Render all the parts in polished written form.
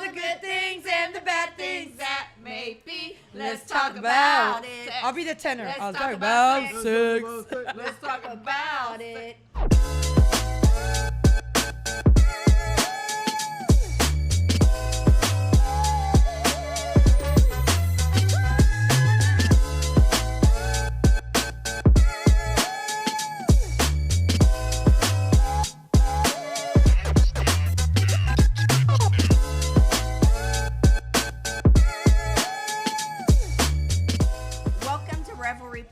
the good things and the bad things that may be. Let's talk about it. I'll be the tenor. Let's I'll talk talk about about sex. sex. Let's talk about it.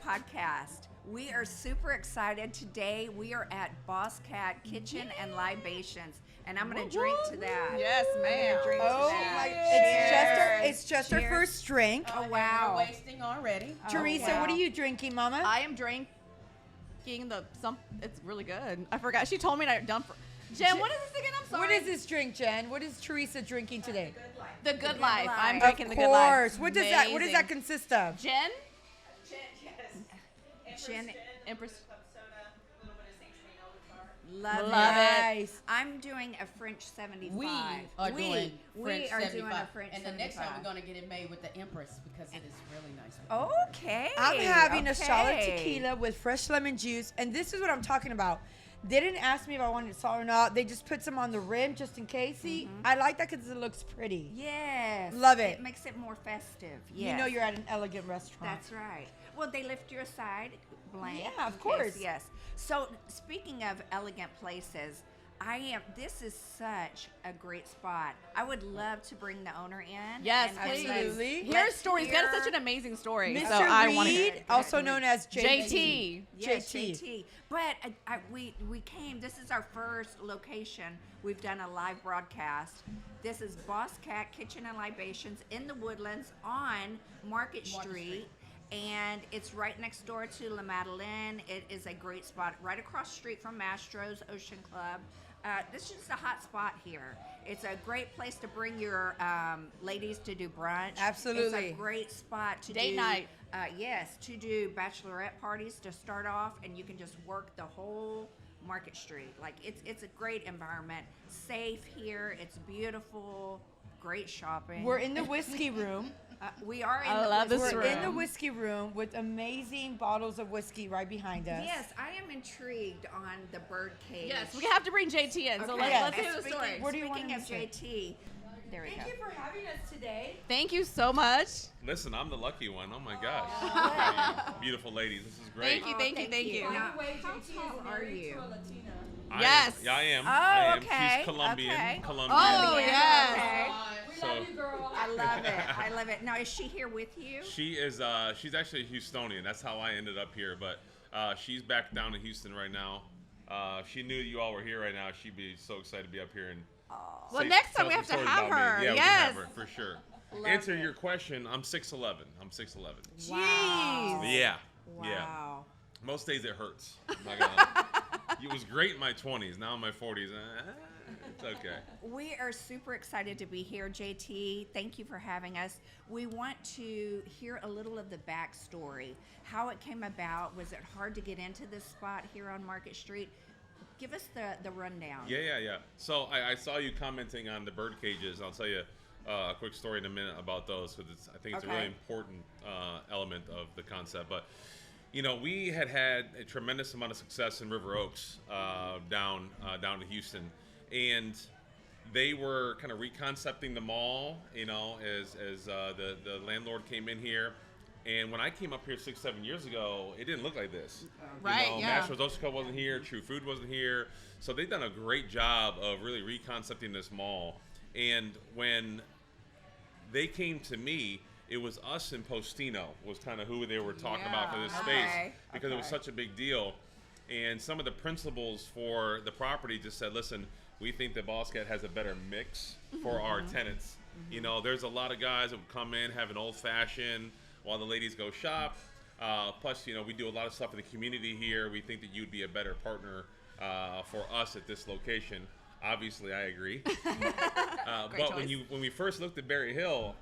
Podcast. We are super excited today. We are at Bosscat Kitchen and Libations, and I'm going to drink to that. Yes, ma'am. Drink Oh, to that. it's just our first drink. Oh, wow. We're wasting already. Teresa, wow. what are you drinking, Mama? I am drinking it's really good. I forgot. She told me to dump. Jen, what is this again? I'm sorry. What is this drink, Jen? What is Teresa drinking today? The Good Life. I'm Life. drinking Of the Good Life. course. What does that Amazing. consist of? Jen? Jen, Empress. love, Love it. Nice. I'm doing a French 75. We are doing French are 75. doing a French and the 75. next time we're going to get it made with the Empress because it is really nice. Okay. I'm having a shot of okay. tequila with fresh lemon juice, and this is what I'm talking about. They didn't ask me if I wanted salt or not. They just put some on the rim just in case. See, I like that because it looks pretty. Yes. Love it. It makes it more festive. Yes. You know you're at an elegant restaurant. That's right. Well, they lift you aside, blank. Yeah, of in case- course. Yes. So speaking of elegant places, this is such a great spot. I would love to bring the owner in. Yes, and please. Absolutely. Hear let's stories. That is hear- such an amazing story. Mr. So I want to hear Reed, it. also known as JT. Yes, JT. JT. But we came. This is our first location. We've done a live broadcast. This is Bosscat Kitchen and Libations in the Woodlands on Market Street. And it's right next door to La Madeleine. It is a great spot right across the street from Mastro's Ocean Club. This is just a hot spot here. It's a great place to bring your ladies to do brunch. Absolutely. It's a great spot to Date do night. Yes, to do bachelorette parties to start off, and you can just work the whole Market Street. Like it's a great environment, safe here. It's beautiful, great shopping. We're in the whiskey room. We are in I the love this whiskey We're room. in the whiskey room with amazing bottles of whiskey right behind us. Yes, I am intrigued on the bird cage. Yes, we have to bring JT in. So Okay. let's Yes. hear the story. What do you want Speaking him of to say? JT, there we go. Thank you for having us today. Thank you so much. Listen, I'm the lucky one. Oh my gosh. Beautiful ladies. This is great. Thank you, thank you, thank you. Now, By the way, how JT tall is are married you? to a Latina. Yes. Yeah, I am. Oh, I am. okay, She's Colombian. okay. Colombian. Oh, Yeah, yes. okay. We So- love you, girl. I love it. I love it. Now, is she here with you? She is. She's actually a Houstonian. That's how I ended up here. But she's back down in Houston right now. She knew you all were here right now. She'd be so excited to be up here and. Well, say- next tell time we some have to stories have about me. her. Yeah, we Yes. can have her for sure. Love Answer it. your question. I'm 6'11". I'm 6'11". Wow. Yeah. Wow. Yeah. Most days it hurts. I'm not gonna- it was great in my 20s. Now in my 40s, it's okay. We are super excited to be here, JT. Thank you for having us. We want to hear a little of the backstory, how it came about. Was it hard to get into this spot here on Market Street? Give us the rundown. Yeah. So I saw you commenting on the bird cages. I'll tell you a quick story in a minute about those because I think it's a really Okay. important element of the concept. But you know, we had a tremendous amount of success in River Oaks down to Houston, and they were kind of reconcepting the mall. You know, as the landlord came in here. And when I came up here 6-7 years ago, it didn't look like this. Right, You know, yeah. Mastro's Ocean Club wasn't here. True Food wasn't here. So they've done a great job of really reconcepting this mall. And when they came to me, it was us and Postino was kind of who they were talking about for this Yeah. space Okay, because it was okay. such a big deal. And some of the principals for the property just said, listen, we think that Bosscat has a better mix for our tenants. You know, there's a lot of guys that would come in, have an old fashioned while the ladies go shop. Plus, you know, we do a lot of stuff in the community here. We think that you'd be a better partner for us at this location. Obviously, I agree. But choice. when we first looked at Berry Hill,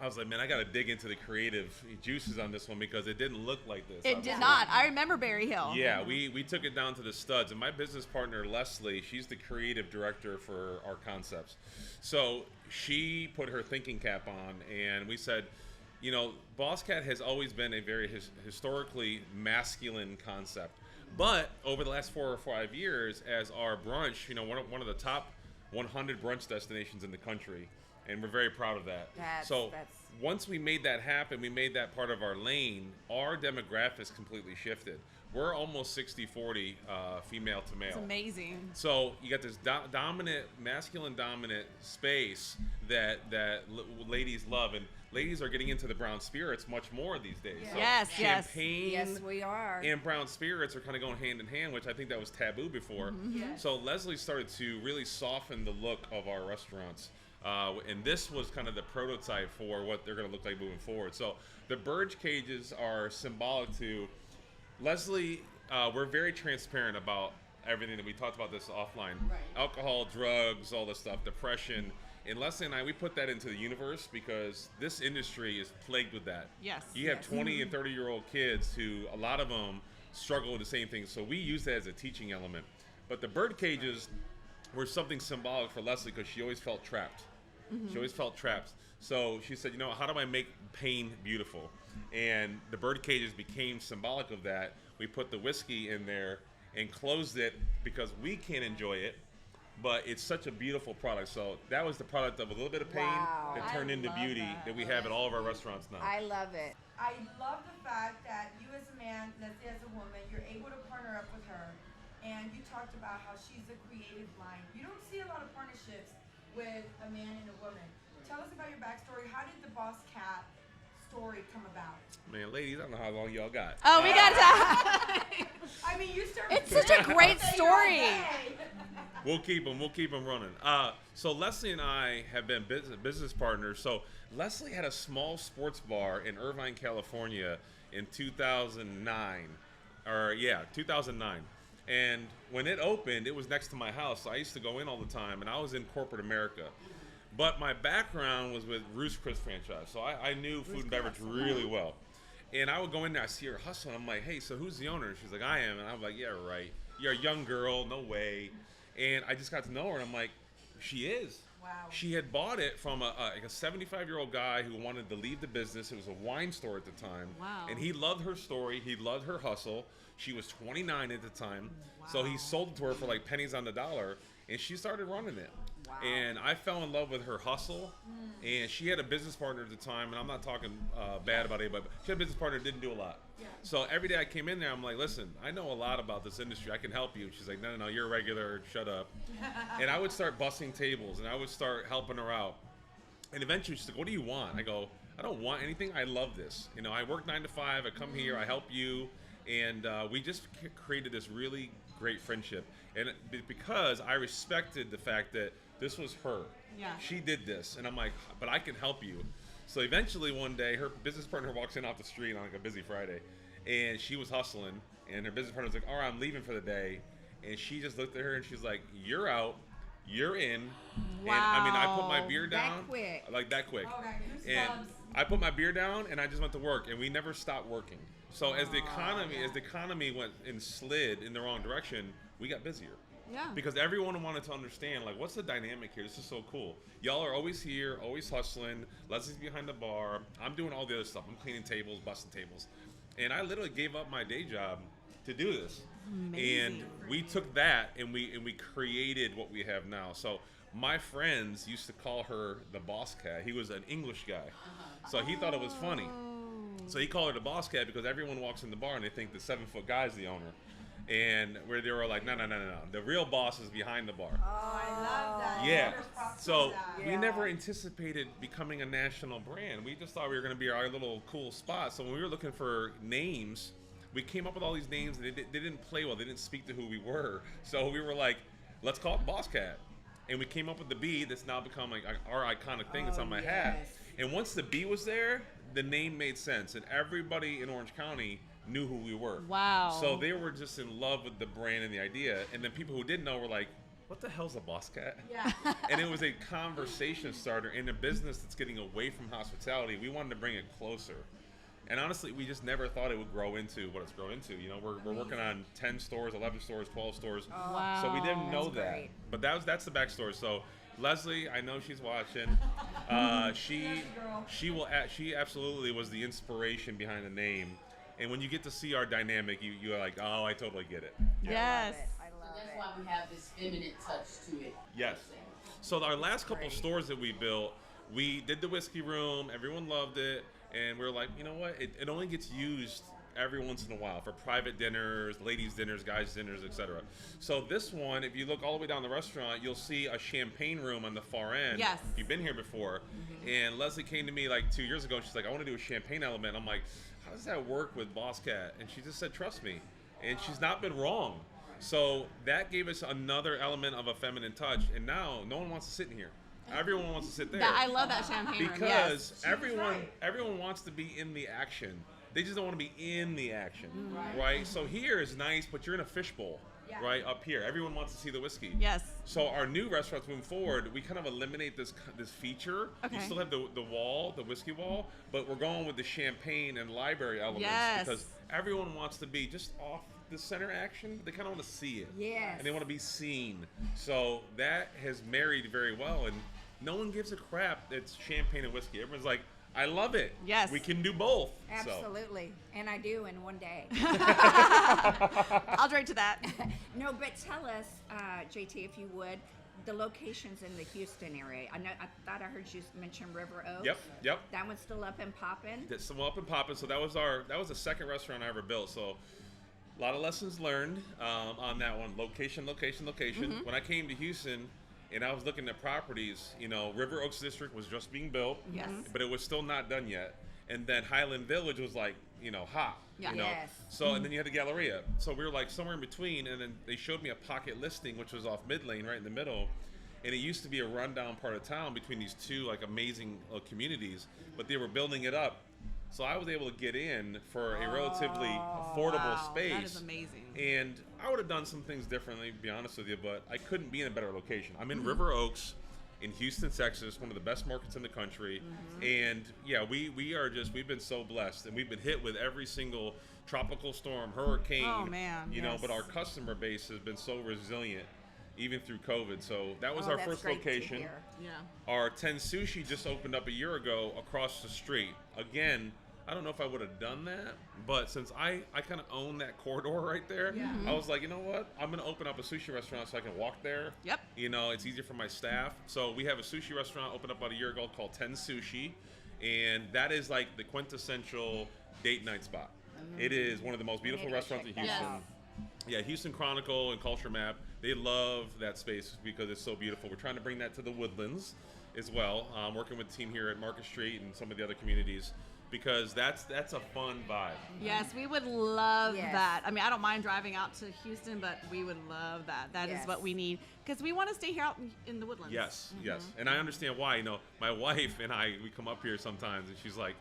I was like, man, I got to dig into the creative juices on this one because it didn't look like this. It did not. I remember Berry Hill. Yeah, we took it down to the studs. And my business partner, Leslie, she's the creative director for our concepts. So she put her thinking cap on, and we said, you know, Bosscat has always been a very historically masculine concept. But over the last 4 or 5 years, as our brunch, you know, one of the top 100 brunch destinations in the country, and we're very proud of that. Once we made that happen, we made that part of our lane, our demographics completely shifted. We're almost 60-40 female to male. It's amazing. So you got this dominant, masculine dominant space that ladies love, and ladies are getting into the brown spirits much more these days. Yeah. So Yes, yes. champagne Yes, we are. and brown spirits are kind of going hand in hand, which I think that was taboo before. Yes. So Leslie started to really soften the look of our restaurants. And this was kind of the prototype for what they're going to look like moving forward. So the bird cages are symbolic to Leslie. We're very transparent about everything that we talked about this offline. Right. Alcohol, drugs, all this stuff, depression. And Leslie and I, we put that into the universe because this industry is plagued with that. Yes. You have 20 and 30-year-old kids who, a lot of them, struggle with the same thing. So we use that as a teaching element. But the bird cages were something symbolic for Leslie because she always felt trapped. She always felt trapped. So she said, you know, how do I make pain beautiful? And the bird cages became symbolic of that. We put the whiskey in there and closed it because we can't enjoy it, but it's such a beautiful product. So that was the product of a little bit of pain Wow. that turned into love beauty that we have at all of our restaurants now. I love it. I love the fact that you as a man, Leslie as a woman, you're able to partner up with her. And you talked about how she's a creative mind. You don't see a lot of partnerships with a man and a woman. Tell us about your backstory. How did the Bosscat story come about? Man, ladies, I don't know how long y'all got. Oh, we got to. I mean, you started. It's such a great story. We'll keep them running. So Leslie and I have been business partners. So Leslie had a small sports bar in Irvine, California in 2009. 2009. And when it opened, it was next to my house. So I used to go in all the time, and I was in corporate America. But my background was with Roost Chris franchise. So I knew food and beverage really well. And I would go in there, I see her hustle, and I'm like, hey, so who's the owner? She's like, I am. And I'm like, yeah, right. You're a young girl, no way. And I just got to know her, and I'm like, she is. Wow. She had bought it from a 75-year-old guy who wanted to leave the business. It was a wine store at the time. Wow. And he loved her story. He loved her hustle. She was 29 at the time. So he sold it to her for like pennies on the dollar, and she started running it. Wow. And I fell in love with her hustle. And she had a business partner at the time, and I'm not talking bad about anybody, but she had a business partner that didn't do a lot. Yeah. So every day I came in there, I'm like, listen, I know a lot about this industry. I can help you. She's like, no, you're a regular. Shut up. And I would start bussing tables, and I would start helping her out. And eventually she's like, what do you want? I go, I don't want anything. I love this. You know, I work 9 to 5. I come here. I help you. And we just created this really great friendship. And because I respected the fact that this was her. Yeah. She did this. And I'm like, but I can help you. So eventually one day, her business partner walks in off the street on like a busy Friday. And she was hustling. And her business partner was like, all right, I'm leaving for the day. And she just looked at her and she's like, you're out. You're in. Wow. And I mean, I put my beer That down. quick. Like that quick. Okay, And goosebumps. I put my beer down and I just went to work, and we never stopped working. So as the economy went and slid in the wrong direction, we got busier. Yeah. Because everyone wanted to understand, like, what's the dynamic here? This is so cool. Y'all are always here, always hustling. Leslie's behind the bar. I'm doing all the other stuff. I'm cleaning tables, busting tables. And I literally gave up my day job to do this. Amazing. And we took that and we created what we have now. So my friends used to call her the Boss Cat. He was an English guy. So he thought it was funny. So he called her the Boss Cat because everyone walks in the bar and they think the 7-foot guy's the owner. And where they were like, no. The real boss is behind the bar. Oh, I love that. Yeah. There's props So for that. we never anticipated becoming a national brand. We just thought we were going to be our little cool spot. So when we were looking for names, we came up with all these names. And they didn't play well. They didn't speak to who we were. So we were like, let's call it Bosscat. And we came up with the B that's now become like our iconic thing that's on my hat. And once the B was there, the name made sense. And everybody in Orange County knew who we were. Wow. So they were just in love with the brand and the idea. And then people who didn't know were like, what the hell's a Bosscat? Yeah. And it was a conversation starter in a business that's getting away from hospitality. We wanted to bring it closer. And honestly, we just never thought it would grow into what it's grown into. You know, we're working on 10 stores, 11 stores, 12 stores. Oh, Wow. So we didn't know That's that. great. But that's the backstory. So Leslie, I know she's watching. She absolutely was the inspiration behind the name. And when you get to see our dynamic, you're like, oh, I totally get it. Yes. I So love that's it. why we have this feminine touch to it. Yes. So our last couple great. stores that we built, we did the whiskey room. Everyone loved it. And we were like, you know what? It only gets used every once in a while for private dinners, ladies' dinners, guys' dinners, etc. So this one, if you look all the way down the restaurant, you'll see a champagne room on the far end. Yes. If you've been here before. And Leslie came to me like 2 years ago. And she's like, I want to do a champagne element. I'm like, how does that work with Bosscat? And she just said, trust me. And she's not been wrong. So that gave us another element of a feminine touch. And now no one wants to sit in here. Everyone wants to sit there. I love that champagne room. Because Yes. everyone wants to be in the action. They just don't want to be in the action, right? So here is nice, but you're in a fishbowl, Yeah. right? Up here, everyone wants to see the whiskey. Yes. So our new restaurants moving forward, we kind of eliminate this feature. Okay. You still have the wall, the whiskey wall, but we're going with the champagne and library elements Yes. because everyone wants to be just off the center action. They kind of want to see it. Yes. And they want to be seen. So that has married very well, and no one gives a crap. It's champagne and whiskey. Everyone's like, I love it. Yes. We can do both. Absolutely. And I do in one day. I'll drink to that. No, but tell us, JT, if you would, the locations in the Houston area. I thought I heard you mention River Oaks. Yep. That one's still up and popping. That's still up and popping. So that was the second restaurant I ever built. So a lot of lessons learned on that one. Location. When I came to Houston and I was looking at properties, you know, River Oaks District was just being built, Yes. but it was still not done yet. And then Highland Village was like, you know, hot. Yeah. You know? Yes. So and then you had the Galleria. So we were like somewhere in between, and then they showed me a pocket listing, which was off Mid Lane, right in the middle. And it used to be a rundown part of town between these two like amazing communities, but they were building it up. So I was able to get in for a relatively affordable Wow, space. that is amazing. And I would have done some things differently, to be honest with you, but I couldn't be in a better location. I'm in River Oaks in Houston, Texas, one of the best markets in the country. And yeah, we've been so blessed, and we've been hit with every single tropical storm, hurricane. Oh, man, You know, yes. but our customer base has been so resilient even through COVID. So that was our that's first great to location. hear. Yeah. Our 10 Sushi just opened up a year ago across the street. Again, I don't know if I would have done that, but since I kind of own that corridor right there, I was like, you know what? I'm going to open up a sushi restaurant so I can walk there. Yep. You know, it's easier for my staff. So we have a sushi restaurant opened up about a year ago called 10 Sushi, and that is like the quintessential date night spot. It is one of the most beautiful need to restaurants in check that Houston. out. Yeah, Houston Chronicle and Culture Map, they love that space because it's so beautiful. We're trying to bring that to the Woodlands as well, working with the team here at Market Street and some of the other communities, because that's a fun vibe. Yes, we would love Yes. that. I mean, I don't mind driving out to Houston, but we would love that. That is Yes. what we need because we want to stay here out in the Woodlands. Yes, yes. And I understand why. You know, my wife and I, we come up here sometimes, and she's like,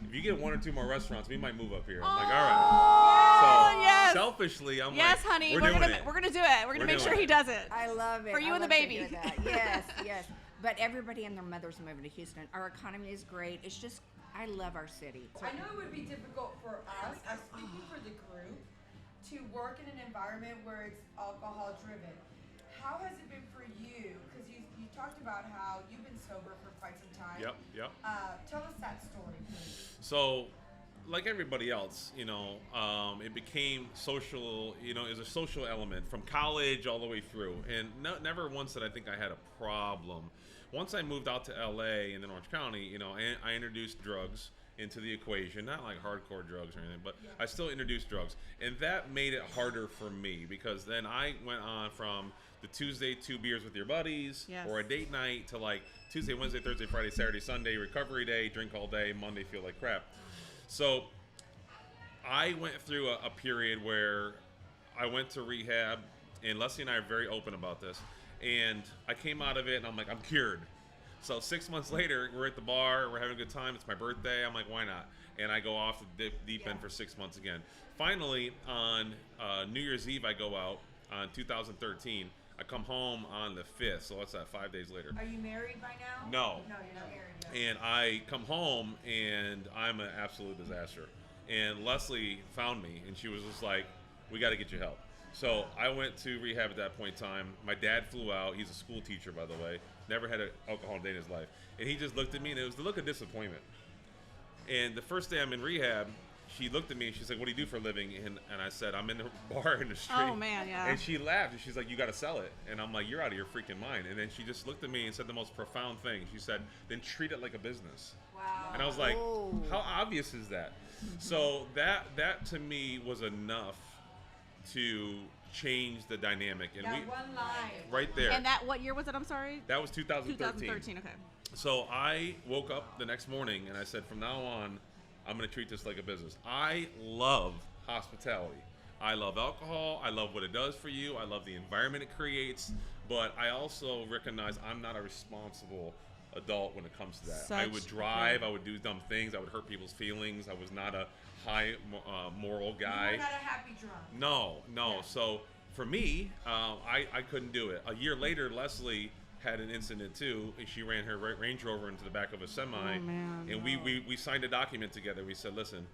if you get one or two more restaurants, we might move up here. I'm like, all right. So Oh, yes. selfishly, I'm Yes, like, honey, we're we're doing gonna it. we're gonna do it. We're gonna We're make doing sure it. he does it. I love it. For you I and the love to baby. hear that. Yes, yes. But everybody and their mother's moving to Houston. Our economy is great. It's just, I love our city. I know it would be difficult for us, I'm speaking for the group, to work in an environment where it's alcohol driven. How has it been for you? Because you talked about how you've been sober for quite some time. Yep. Tell us that story, please. So, like everybody else, you know, it became social, you know, is a social element from college all the way through. And never once did I think I had a problem. Once I moved out to LA and then Orange County, you know, I introduced drugs into the equation, not like hardcore drugs or anything, but I still introduced drugs. And that made it harder for me because then I went on from the Tuesday 2 beers with your buddies Yes. or a date night to like Tuesday, Wednesday, Thursday, Friday, Saturday, Sunday, recovery day, drink all day, Monday feel like crap. So I went through a period where I went to rehab, and Leslie and I are very open about this. And I came out of it, and I'm like, I'm cured. So 6 months later, we're at the bar, we're having a good time. It's my birthday. I'm like, why not? And I go off the deep end for 6 months again. Finally, on New Year's Eve, I go out on 2013. I come home on the 5th, so what's that, 5 days later? Are you married by now? No. No, you're not married yet. And I come home, and I'm an absolute disaster. And Leslie found me, and she was just like, we got to get you help. So I went to rehab at that point in time. My dad flew out. He's a school teacher, by the way. Never had an alcohol day in his life. And he just looked at me, and it was the look of disappointment. And the first day I'm in rehab, she looked at me, and she's like, what do you do for a living? And I said, I'm in the bar in the street. Oh, man, yeah. And she laughed, and she's like, you got to sell it. And I'm like, you're out of your freaking mind. And then she just looked at me and said the most profound thing. She said, then treat it like a business. Wow. And I was like, Oh. how obvious is that? So that to me was enough to change the dynamic. And That we one line. right there. And that, what year was it? I'm sorry. That was 2013. 2013. Okay. So I woke up the next morning and I said, from now on, I'm going to treat this like a business. I love hospitality. I love alcohol. I love what it does for you. I love the environment it creates. But I also recognize I'm not a responsible adult when it comes to that. I would drive. I would do dumb things. I would hurt people's feelings. I was not a high moral guy. You were not a happy drunk. No. Yeah. So for me, I couldn't do it. A year later, Leslie had an incident too. She ran her Range Rover into the back of a semi, and we signed a document together. We said, listen,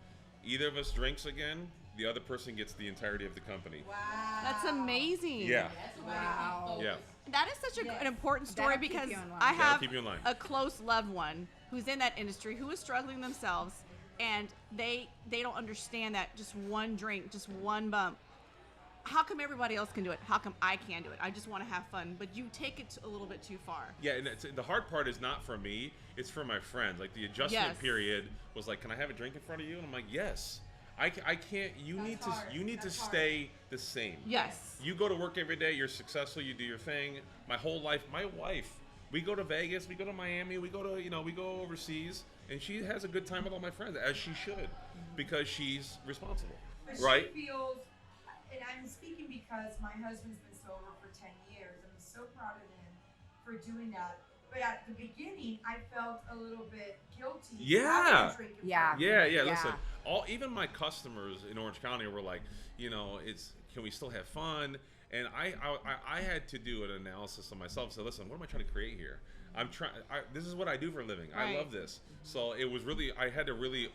either of us drinks again, the other person gets the entirety of the company. Wow. That's amazing. Yeah. That's the way Wow. to keep Yeah. focused. That is such an important story That'll keep because you in line. I That'll have keep you in line. a close loved one who's in that industry who is struggling themselves, and they don't understand that just one drink, just one bump. How come everybody else can do it? How come I can't do it? I just want to have fun, but you take it a little bit too far. Yeah, and the hard part is not for me; it's for my friends. Like the adjustment Yes. period was like, "Can I have a drink in front of you?" And I'm like, "Yes." I can't. You That's need hard. to. You need That's to hard. stay the same. Yes. You go to work every day. You're successful. You do your thing. My whole life, my wife. We go to Vegas. We go to Miami. We go to we go overseas, and she has a good time with all my friends, as she should, because she's responsible, But right? she feels, and I'm speaking because my husband's been sober for 10 years. I'm so proud of him for doing that. But at the beginning, I felt a little bit guilty. Yeah. having a drink in Yeah. front of Yeah, him. yeah. Yeah. Listen, even my customers in Orange County were like, can we still have fun? And I had to do an analysis of myself. So listen, what am I trying to create here? This is what I do for a living. I Right. love this. So it was really, I had to really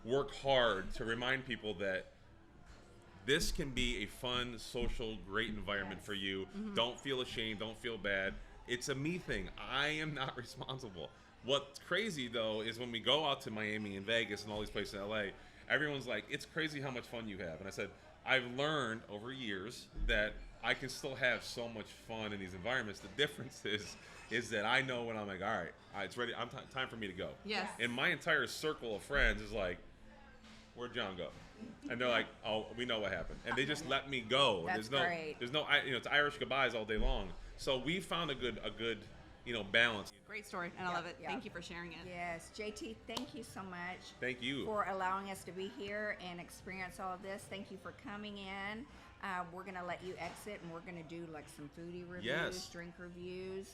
work hard to remind people that this can be a fun, social, great environment for you. Don't feel ashamed. Don't feel bad. It's a me thing. I am not responsible. What's crazy, though, is when we go out to Miami and Vegas and all these places in LA, everyone's like, it's crazy how much fun you have. And I said, I've learned over years that I can still have so much fun in these environments. The difference is that I know when I'm like, all right, it's ready. Time for me to go. Yes. And my entire circle of friends is like, where'd John go? And they're like, oh, we know what happened. And they just let me go. That's great. There's no, it's Irish goodbyes all day long. So we found a good, balance. Great story, and I love it. Yeah. Thank you for sharing it. Yes, JT, thank you so much Thank you. for allowing us to be here and experience all of this. Thank you for coming in. We're gonna let you exit, and we're gonna do like some foodie reviews, Yes. drink reviews.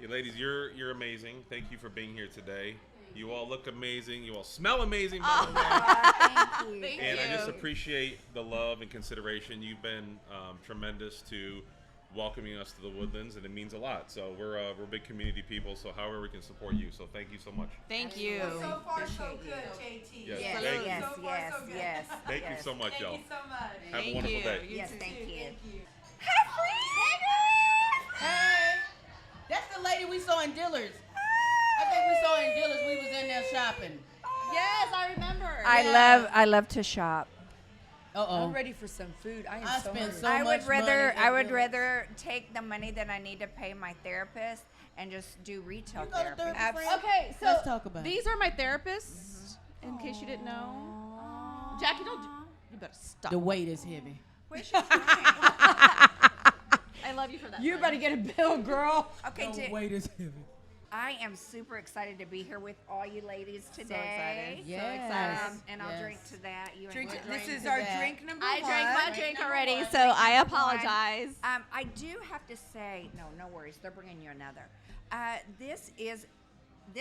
Yeah, ladies, you're amazing. Thank you for being here today. You all look amazing. You all smell amazing, by the way. Thank you. Thank And I you. just appreciate the love and consideration. You've been tremendous to welcoming us to the Woodlands, and it means a lot. So we're big community people. So however we can support you. So thank you so much. Thank you. Well, so far, so Appreciate good, you. JT. Yes, Yes, thank you. yes, So far, yes, so good. yes. Thank you yes. so much, Thank y'all. you so much. Have a Thank wonderful you. day. You Yes, too. thank you. Thank you. Hey, that's the lady we saw in Dillard's. I think we saw her in Dillard's. We was in there shopping. Yes, I remember. I love to shop. Uh-oh. I'm ready for some food. I am I so spent hungry. so I would much rather money I at would Dillard's. rather take the money that I need to pay my therapist and just do retail You go to therapy. therapy, friend? Okay, so Let's talk about it. these are my therapists, in case you didn't know. Jackie, you better stop. The weight is heavy. Where's your drink? I love you for that. You friend. better get a bill, girl. Okay, is heavy. I am super excited to be here with all you ladies today. excited. Yes. So excited. And I'll Yes. drink to that. You Drink. ain't This drink is to our that. drink number I one. drank my Drink drink number already, one. so I number one. apologize. I do have to say, no worries. They're bringing you another. This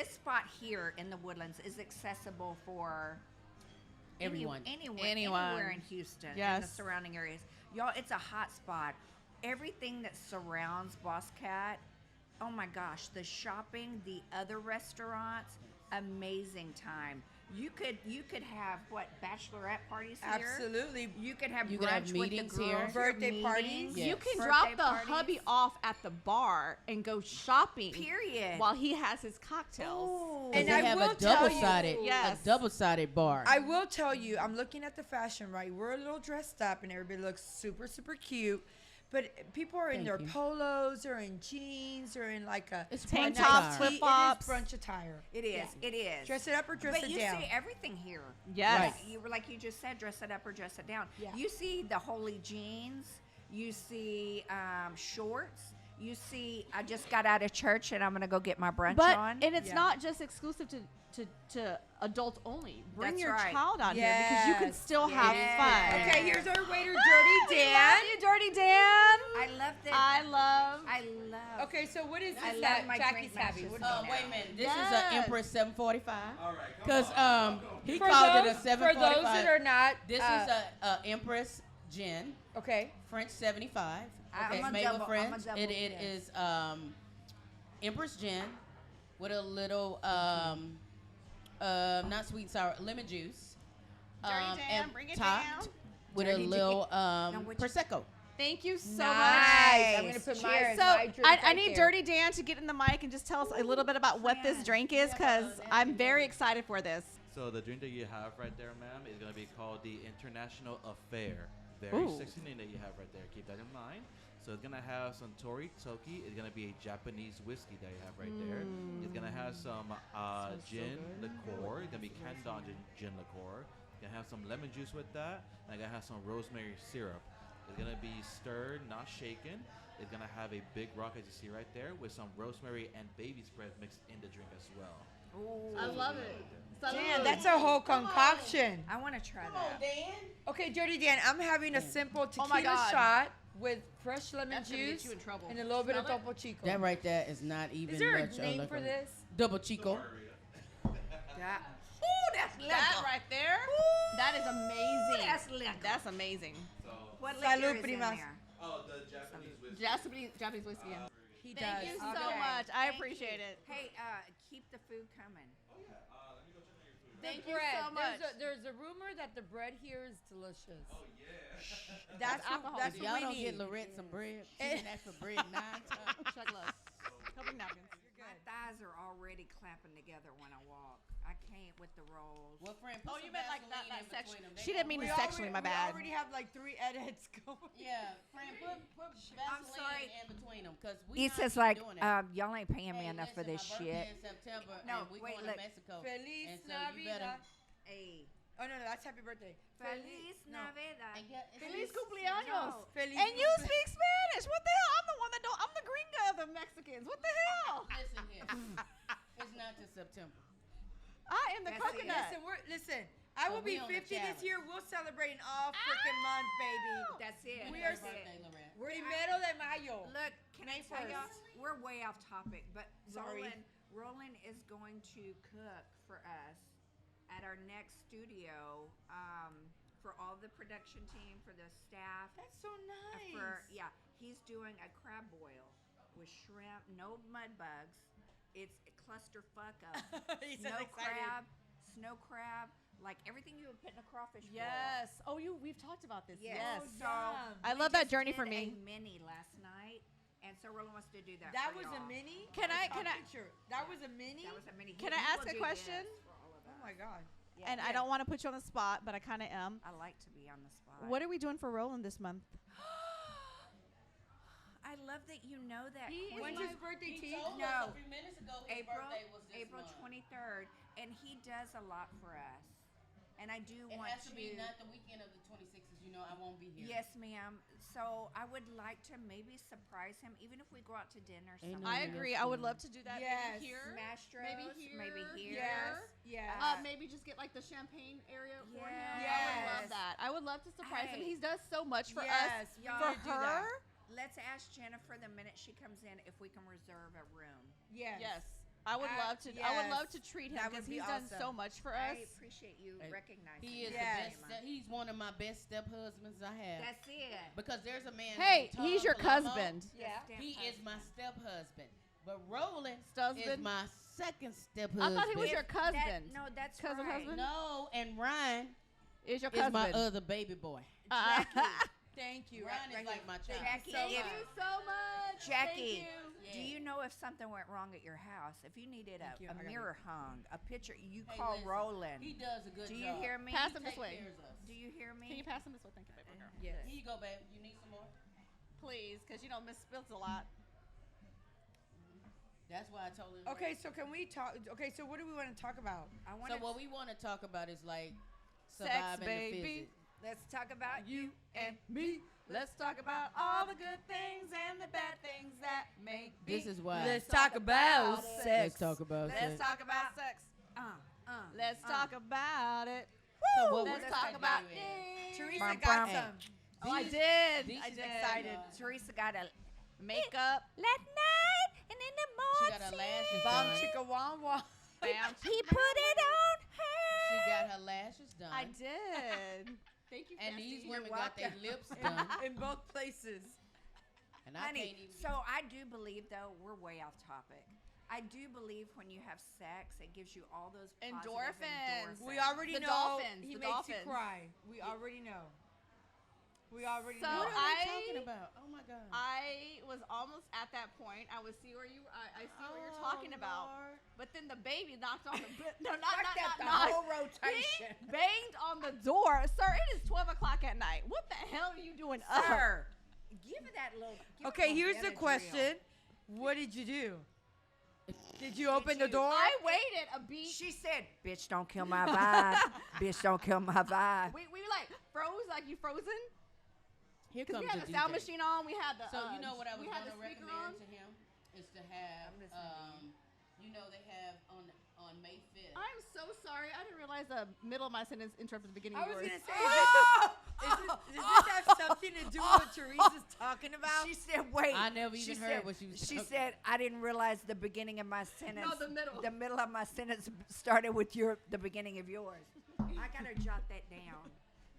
spot here in the Woodlands is accessible for Everyone. anywhere Anyone. anywhere in Houston and the Yes. surrounding areas. Y'all, it's a hot spot. everything that surrounds Bosscat. Oh my gosh, the shopping, the other restaurants, amazing time. You could have what, bachelorette parties here? Absolutely. You could have You could have brunch with the meetings girls, here. Birthday meetings. parties. Yes. You can Birthday drop the parties. hubby off at the bar and go shopping. Period. While he has his cocktails. Ooh. And They I have will a tell you- double-sided, Yes. a double-sided bar. I will tell you, I'm looking at the fashion, right? We're a little dressed up and everybody looks super, super cute. But people are in Thank their you. polos, or in jeans, or in like a It's Tank a brunch tops, nice attire. tee. flip-flops. It is brunch attire. It is. It is. Dress it up or dress but it you down. see everything here. Yes. Right. You were like you just said, dress it up or dress it down. Yeah. You see the holy jeans. You see shorts. You see, I just got out of church and I'm gonna go get my brunch But on. and it's Yeah. not just exclusive to adults only. Bring That's your right. child out here because you can Yes. still have Yes. fun. Okay, here's our waiter, Dirty Dan. Love you, Dirty Dan. I love that. I love. I love. Okay, so what is I this love that my Jackie's drink having? matches. What is Wait a minute. This is Yes. an Empress 745. All right, come Because on. he For called it those- a 745. For those that are not, This is a Empress gin, okay. French 75. I'm Okay, a it's made double- with I'm a French. double, It yes. is Empress gin with a little not sweet and sour lemon juice. Dirty Dan, and bring it topped down. with Dirty a little which- prosecco. Thank you so Nice. much. I'm gonna put my Cheers. So my drink I right need there. Dirty Dan to get in the mic and just tell us a little bit about what this Yes. drink is because I'm very excited for this. So the drink that you have right there, ma'am, is gonna be called the International Affair. Very Ooh. sexy name that you have right there. Keep that in mind. So it's gonna have some Tori Toki. It's gonna be a Japanese whiskey that you have right there. It's gonna have some gin liqueur. It's gonna be Candon gin liqueur. It's gonna have some lemon juice with that. And it's gonna have some rosemary syrup. It's gonna be stirred, not shaken. It's gonna have a big rock as you see right there with some rosemary and baby spread mixed in the drink as well. I love it. Dan, that's a whole concoction. I want to try Come on, that. Dan. Okay, Dirty Dan, I'm having a simple Oh my tequila God. shot with fresh lemon That's gonna get juice you in trouble. and a little bit of Smell it? Topo Chico. That right there is not even Is there a much name liquor. for this? Double Chico. That, ooh, that's liquor. That right there, that is amazing. That's liquor. That's amazing. What Salud, liquor is in primas. there? Oh, the Japanese whiskey. Japanese whiskey. Yeah. He Thank does. you so Okay. much. I Thank appreciate you. it. Hey, keep the food coming. Oh yeah. Let me go check on your food. Thank The you bread. so much. There's a rumor that the bread here is delicious. Oh yeah. That's alcohol. that's Y'all what we don't get need. Lorette some bread. She didn't ask for bread 9 times. Check less. Helping napkins. My thighs are already clapping together when I walk. I can't with the rolls. Well, friend, Oh, put you some meant like Vaseline that in section. between them. She didn't mean We to sexually. My already, bad. We already have like 3 edits going. Yeah, friend, put I'm Vaseline sorry. in between them because we It's not just keep like, doing that. y'all ain't paying me Hey, enough for listen, this my birthday shit. in September, No, and we wait, going look. to Mexico. Feliz And so you better. Navidad. Hey, Oh no, that's happy birthday. Feliz no. Navidad. And get- Feliz Feliz- cumpleaños. Feliz And you speak Spanish. What the hell? I'm the one that don't. I'm the gringa of the Mexicans. What the hell? Listen here. It's not till September. I am the That's it. coconut. Listen, I So will we be on the 50 this challenge. year. We'll celebrate an all freaking month, baby. That's it. We that's are it. Birthday, Lorette. We're Primero de Mayo. Look, can I May tell y'all? 1st. We're way off topic, but Sorry. Roland is going to cook for us at our next studio for all the production team, for the staff. That's so nice. He's doing a crab boil with shrimp, no mud bugs. It's a clusterfuck of He snow sounds excited. crab, snow crab, like everything you would put in a crawfish boil. Yes. Oh, we've talked about this. Yes. Yes. So I we love that just journey did for me. A mini last night, and so Roland wants to do that. That for was a y'all. mini. Can I- saw can I- picture. That was a mini. That was a mini. Can He I ask will a do question? this for all of Oh us. my god. Yeah. And I don't want to put you on the spot, but I kind of am. I like to be on the spot. What are we doing for Roland this month? I love that you know that. He is When's Queen. his birthday, T? Told No. us a few minutes ago his April, birthday was this April month. 23rd, and he does a lot for us. And I do It want has to be not the weekend of the 26th, because you know I won't be here. Yes, ma'am. So I would like to maybe surprise him, even if we go out to dinner Ain't somewhere. I no agree. I would love to do that. Yes. Maybe here. Mastros, Maybe maybe here. here. Yes. Yes. Maybe just get like the champagne area for him. Yes. I would Yes. love that. I would love to surprise him. Hey. He does so much for Yes, us. we y'all. For need to do that. her. Let's ask Jennifer the minute she comes in if we can reserve a room. Yes. Yes. I would love to. I would love to treat him That because would be he's done awesome. so much for I us. appreciate you Hey, recognizing He is me. Yes. the best. He's one of my best step husbands I have. That's it. Because there's a man. Hey, named he's Tom your Palumbo. husband. Yeah. He is my step husband. But Roland is Husband? my second step I husband. thought he was your cousin. No, that's Cousin right. husband? No, and Ryan Is your is cousin? my other baby boy. Thank you. Ryan is Right like here. my child. Jackie, so Thank if- you so much. Jackie, Thank do Yeah. you know if something went wrong at your house? If you needed Thank you. a I got mirror hung, a picture, you Hey, call listen, Roland. He does a good Do job. you hear me? Pass He him this take way. cares of us. Do you hear me? Can you pass him this way? Thank you, baby girl. Yes. Here you go, babe. You need some more? Please, because you know Miss spills a lot. That's why I told him. Okay, so can we talk? Okay, so what do we want to talk about? I want So what we want to talk about is like Sex, surviving the baby. physics. Let's talk about you. and me. Let's talk about all the good things and the bad things that make me. This is why. Let's talk about it. sex. Let's talk about Let's sex. talk about sex. Let's uh. talk about it. So what Let's we're talk gonna about do it. is- Teresa Bum, got bum. some. Oh, I These- did. these I is did. excited. Teresa got a Makeup. last night and in the She morning. got her lashes Bum done. chicka wah wah. Bam. He put it on her. She got her lashes done. I did. Thank you, And Cassie. these You're women got their welcome. lips done. In both places. And I can't Honey, even. so I do believe though we're way off topic. I do believe when you have sex, it gives you all those positive Endorphins. We already The know dolphins, he the makes dolphins. you cry. We already know. We already So know. what are I- they talking about? Oh my God. I was almost at that point. I would see where you. I see what you're talking about. Lord. But then the baby knocked on the no, not Fuck that, the knocked. whole He rotation. banged on the door, sir. It is 12 o'clock at night. What the hell are you doing up? Sir, give it that little. give it Okay, a here's little the Benadryl. question. What did you do? Did you open the door? I waited a beat. She said, "Bitch, don't kill my vibe. Bitch, don't kill my vibe." We like froze, like you frozen. Here Because comes we had the the sound DJ. machine on. We had the. So you know what I was we had going to the speaker recommend on. to him is to have, I'm listening to you know, they have on May 5th. I'm so sorry. I didn't realize the middle of my sentence interrupted the beginning I of was yours. gonna say, does this have something to do with what Teresa's talking about? She said, "Wait." I never She even heard said- what she was She talking said, "I didn't realize the beginning of my sentence. the middle. The middle of my sentence started with the beginning of yours." I gotta jot that down.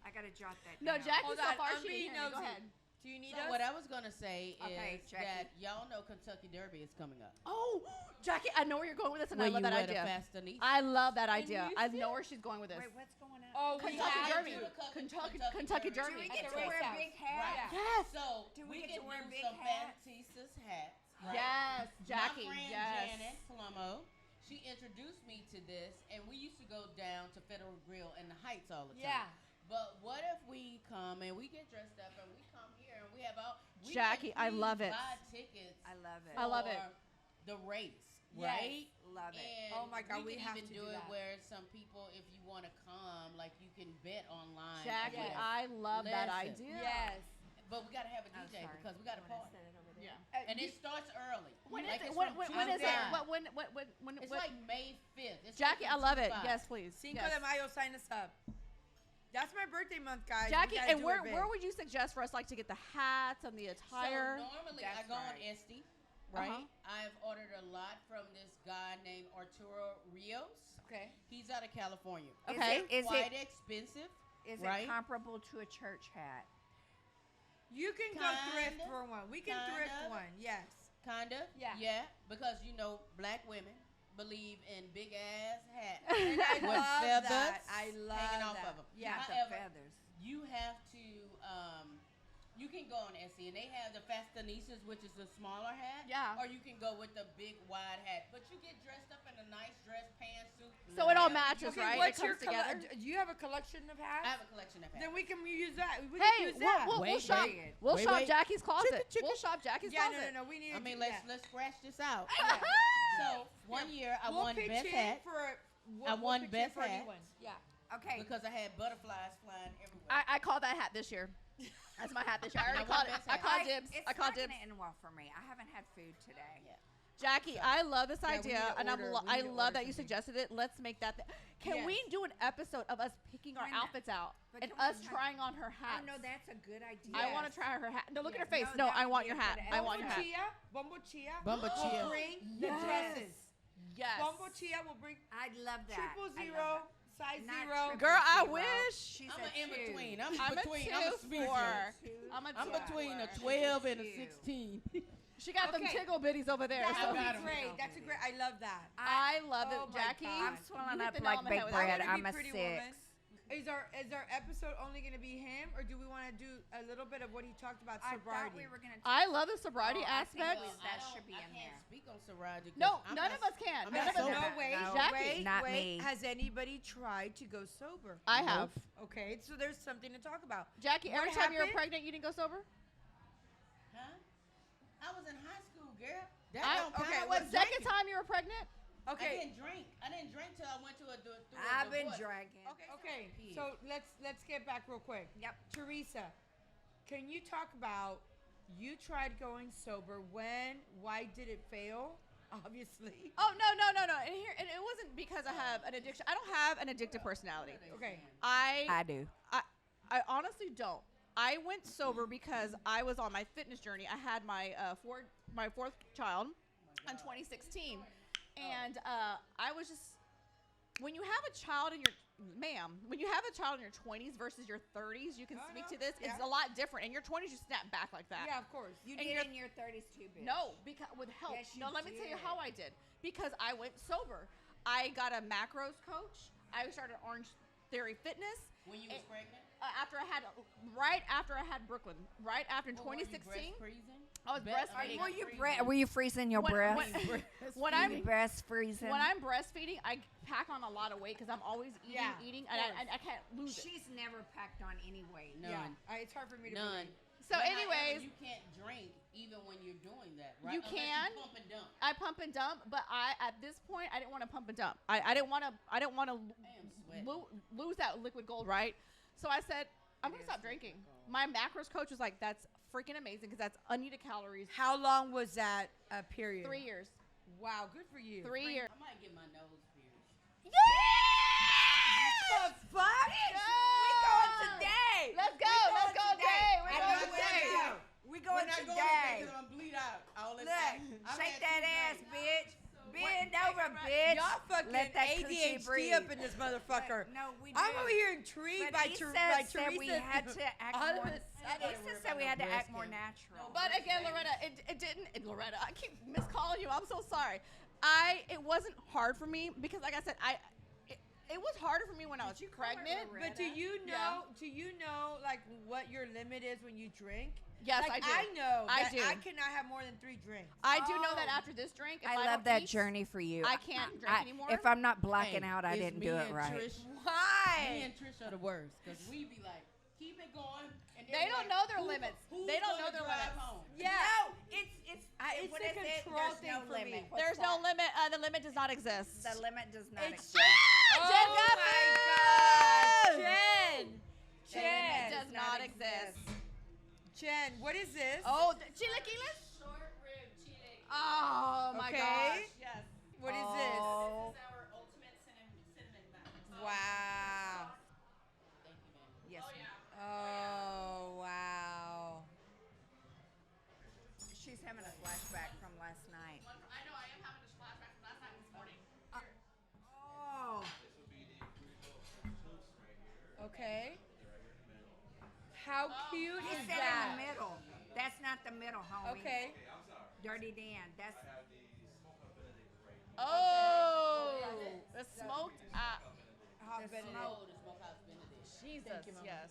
I gotta jot that No, down. Jackie's Hold so on, far. I'm She being didn't hear me. Go nosy. ahead. Do you need So us? what I was going to say Okay, is Jackie. that y'all know Kentucky Derby is coming up. Oh, Jackie, I know where you're going with this, and Where I love you that wear idea. the fastanese. I love that idea. I Houston? know where she's going with this. Wait, what's going on? Oh, we Kentucky have Derby. to. Kentucky Do Derby. we At get the to race wear house. big hats? Yes. So Do we we get can to wear do big some hats? Fantisa's hats. Right? Yes, Jackie. My friend Yes. Janet Plummo, she introduced me to this, and we used to go down to Federal Grill in the Heights all the time. Yeah. But what if we come and we get dressed up and we come here and we have all we Jackie, can I love please it. Buy tickets. I love it. I love it. for The race, Yes. right? Love it. And Oh my God, we can have even to do do it that. where some people, if you want to come, like you can bet online. Jackie, Yes. I love that Listen. idea. Yes. But we gotta have a Oh, DJ sorry. because we got a You wanna party, set it over there? Yeah. and it starts early. When Like is it? it's When from is 2 to it? 5. When? It's what- like May 5th. It's Jackie, like I from love 2 it. to 5. Yes, please. Cinco Yes. de Mayo, sign us up. That's my birthday month, guys. We Jackie, gotta and do where it big. where would you suggest for us like to get the hats and the attire? So normally I That's go on right. Etsy, right? Uh-huh. I've ordered a lot from this guy named Arturo Rios. Okay. He's out of California. Okay. Is Quite it expensive. is right? it comparable to a church hat? You can go thrift Kinda, for one. We can thrift kinda. one. Yes. Kinda. Yeah. Yeah, because you know black women believe in big ass hats And I with love feathers that. I love hanging off that. of them. Yeah. Not the However, feathers. you have to you can go on Etsy and they have the fastanisas, which is the smaller hat. Yeah. Or you can go with the big wide hat. But you get dressed up in a nice dress, pantsuit. So it all whatever. matches, Okay, right? what's it your comes together. do you have a collection of I hats? have a collection of hats. Then we can use that. We Hey, can use that. we'll Wait, shop. wait. We'll Wait, shop wait. Jackie's closet. Chicka, chicka. We'll shop Jackie's Yeah, closet. no. We need I to mean, do let's that. scratch this out. So one year I We'll won pitch best in hat for. I won pitch in best for a new hat. one. Yeah. Okay. because I had butterflies flying everywhere. I called that hat this year. That's my hat this year. I And I already called want it. best I hat. called dibs. It's I called not dibs. gonna end well for me. I haven't had food today. Yeah. Jackie, I love this Yeah, we idea, need to and order- we I need to love order that you something. suggested it. Let's make that. Can we Yes. do an episode of us picking our Why not? outfits out But and can we us try- trying on her hats? Oh no, that's a good idea. I want to Yes. try her hat. No, look at her Yes. face. No, No, that I would want be your a hat. good I want your hat. Bumbo Chia. Bumbo will Chia. bring the Yes. dresses. chia. We'll bring I love that. triple I zero, love size Not zero. triple Girl, I zero. wish. She's I'm a an in two. between. I'm I'm a between. 2 I'm a 4. speaker. I'm a I'm 2. between a She's a 12 and a two. 16. She got them Okay. tickle bitties over there. That So. would got be 'em. great. That's a great. I love that. I love Oh it, my Jackie. God. I'm swelling You hit up the nail like on the Big head with Bread. that. I wanna I'm be a Pretty 6. Woman. Is our episode only going to be him, or do we want to do a little bit of what he talked about I sobriety? thought we were gonna. I love the sobriety Oh, I think aspect. we- that should be I in can't there. speak on sobriety. 'cause No, I'm none not- of us can. I'm None not of us sober. can. No, wait, No, Jackie. wait, not wait. me. Has anybody tried to go sober? I have. Okay, so there's something to talk about. Jackie, What every time you were happened? pregnant, you didn't go sober? Huh? I was in high school, girl. That I- don't count. okay, I what wasn't Second drinking. time you were pregnant? I Okay, didn't drink. I didn't drink till I went to through a I've been divorce. dragging. okay. So let's get back real quick. Yep. Teresa, can you talk about you tried going sober when? Why did it fail? Obviously. Oh, no. And it wasn't because I have an addiction. I don't have an addictive personality. Okay. I do. I honestly don't. I went sober because I was on my fitness journey. I had my fourth child in 2016, and I was just when you have a child in your 20s versus your 30s, you can Oh, speak no. to this. It's Yeah. a lot different. In your 20s, you snap back like that. Yeah, of course. You And did you're- in your 30s too, bitch. No, because with help. Yes, you No, let me tell you did. how I did. Because I went sober. I got a macros coach. I started Orange Theory Fitness. When you was And- pregnant? Right after I had Brooklyn. Right after in Or were you 2016. breastfeeding? I was breastfeeding. Were you freezing your breast? When You I'm breast freezing? when I'm breastfeeding, I pack on a lot of weight because I'm always eating, and course. I can't lose it. She's never packed on any weight. None. Yeah, it's hard for me to None. believe. So, But however, anyways, you can't drink even when you're doing that, right? You Unless can. You pump and dump. I pump and dump, but at this point I didn't want to pump and dump. I didn't want to I am sweating. lose that liquid gold, right? So I said I'm gonna stop drinking. My macros coach was like, "That's freaking amazing because that's unneeded calories." How long was that period? 3 years. Wow, good for you. 3 years. I might get my nose pierced. The fuck? We going today. Let's go. Let's go today. We're I going know today. where to go. We We're going not going today. because I'm bleed out. All Look, that. I've shake had that ass, 2 drinks. bitch. Bend over, bitch. Y'all fucking Let that coochie ADHD breathe. up in this motherfucker. No, we I'm do. over here intrigued But by, Issa by said Teresa. we had to act all of more. a sudden. Issa said we had to act more natural. But again, Loretta, it didn't. Loretta, I keep miscalling you. I'm so sorry. It wasn't hard for me because, like I said, it was harder for me when I was pregnant. Loretta? But do you know like what your limit is when you drink? Yes, like, I do. I know. I that do. I cannot have more than 3 drinks. I do know that after this drink, if I I love don't that eat, journey for you. I can't drink anymore. If I'm not blacking Hey, out, I it's didn't me do it and right. Trish. Me Why? and Trish are the worst because we be like, keep it going. And then They we're don't like, know their who- limits. who's They don't gonna know their drive limits. home? Yeah. No, it's it's what a is it? control There's thing no for limit. me. What's There's no that? limit. The limit does not exist. The limit does not It's exist. oh my God, Jen. The limit It does not exist. Jen, what is this? Oh, chilaquiles? Short rib chile. Oh my Okay. gosh. Yes. What is This Oh. is our ultimate cinnamon bun. this? Wow. Thank you, man. Yes. Oh yeah. Oh wow. She's having a flashback from last night. I know. I am having a flashback from last night this morning. Oh. Okay. How cute He is said in the that? middle. That's not the middle, homie. Okay. Dirty Dan. That's Oh, the smoked. Hot The Benedict. Oh, the smokehouse Benedict. Jesus. Yes.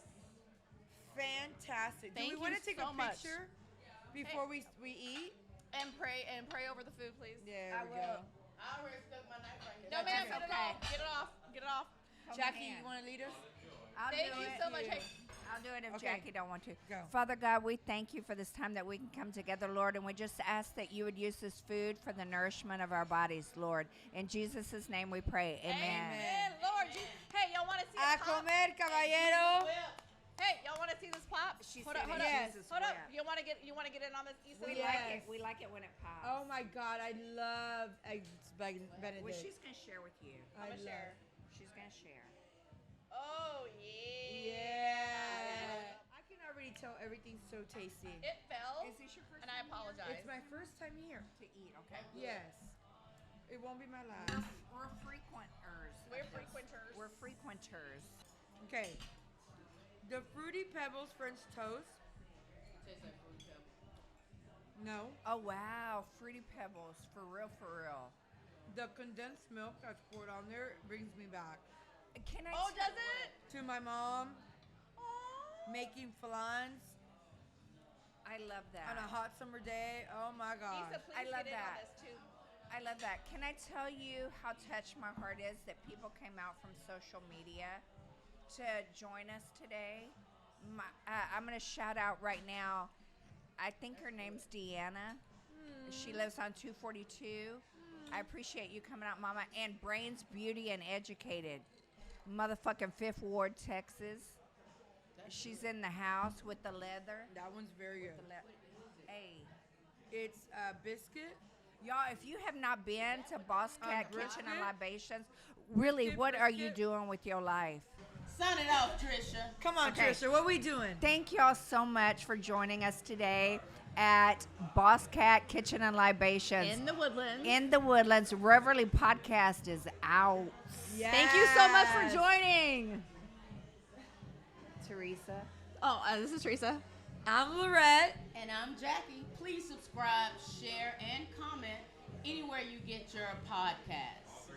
Fantastic. Do Thank we want you to take so a much. picture before we eat? And pray over the food, please. There I we will. go. I already stuck my knife right here. No, ma'am. That's Get it okay. off. Get it off. Get it off. Jackie, hand. you want to lead us? I'll Thank do you it. so much. Hey, I'll do it if Okay. Jackie don't want to. Go. Father God, we thank you for this time that we can come together, Lord, and we just ask that you would use this food for the nourishment of our bodies, Lord. In Jesus' name we pray. Amen. Amen. Lord, hey, y'all want to see A this pop? comer, caballero. Hey, y'all want to see this pop? She hold said up, hold it up, uses hold up. whip. You want to get in on this? Issa? We Yes. like it. We like it when it pops. Oh my God, I love eggs Benedict. Well, she's going to share with you. I I'ma share. She's going to share. Oh yeah. Yeah. I can already tell everything's so tasty. It fell, Is this your first and I time here? apologize. It's my first time here. To eat, okay? Yes. It won't be my last. We're frequenters. We're frequenters. We're frequenters. Okay. The Fruity Pebbles French toast. Tastes like fruity pebble. No. Oh wow, Fruity Pebbles, for real, for real. The condensed milk that's poured on there brings me back Can I? Oh, does it? to my mom making flans I love that. on a hot summer day. Oh my God. Lisa, please I love get in that. on this too. I love that. Can I tell you how touched my heart is that people came out from social media to join us today? I'm going to shout out right now. I think her name's Deanna. She lives on 242. I appreciate you coming out, Mama. And Brains, Beauty, and Educated. Motherfucking Fifth Ward, Texas. She's in the house with the leather. That one's very good. Hey. It's a biscuit. Y'all, if you have not been to Bosscat Kitchen and brisket? Libations, really, Brisket, what are you brisket? doing with your life? Sign it off, Trisha. Come on, Okay. Trisha. What we doing? Thank y'all so much for joining us today at Bosscat Kitchen and Libations. In the Woodlands. In the Woodlands. Reverly Podcast is out. Thank you so much for joining. Teresa. Oh, this is Teresa. I'm Lorette. And I'm Jackie. Please subscribe, share, and comment anywhere you get your podcasts.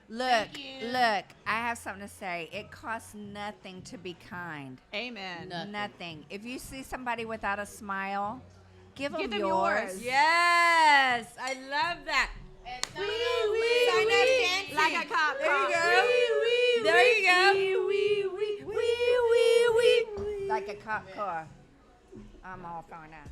Look, Thank you. I have something to say. It costs nothing to be kind. Amen. Nothing. Nothing. If you see somebody without a smile, give them, Give them yours. yours. Yes, I love that. And sign Wee, up, wee, please. sign up dancing. Like a cop. There you go. Wee, There you go. wee, wee, wee. Like a cop car. I'm off on that.